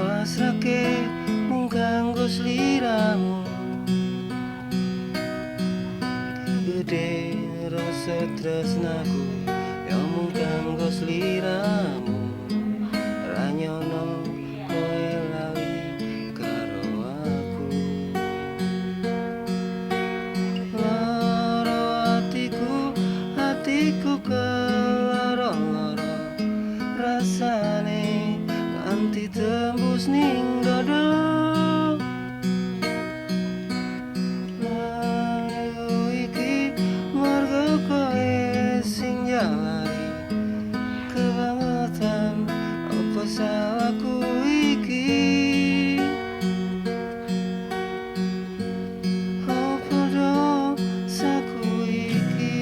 pasrahke mung kanggo sliramu. Gede rasa tresnaku ya mung kanggo sliramu. Ra nyono kowe lali karo aku. Loro atiku keloro-loro rasane nganti tembus ning dada. Lalu iki mergo kowe sing jalari kebangetan apa salahku iki. Apa dosaku iki.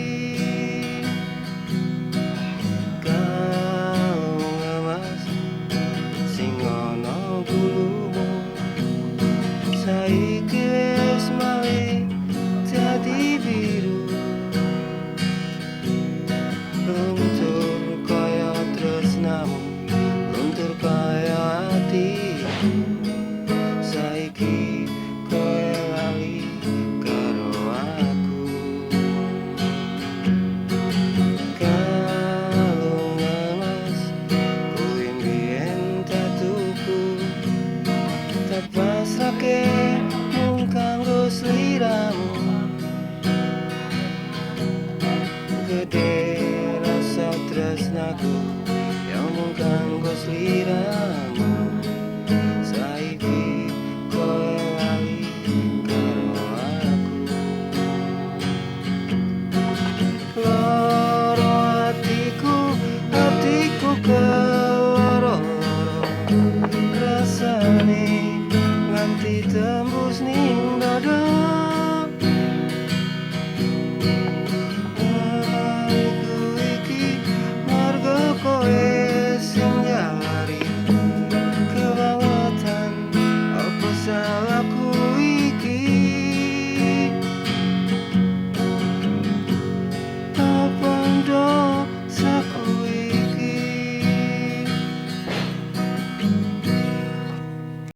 Kalung emas sing ana bulumu saiki wis malih dadi biru. Luntur kaya tresnamu, luntur kaya atiku. Saiki kowe lali karo aku. Kalung emas kuwi mbiyen tak tuku, tak pasrahke mung kanggo sliramu. Gede rasa tresnaku ya mung kanggo sliramu. Saiki kowe lali karo aku. Loro atiku keloro-loro rasane nganti tembus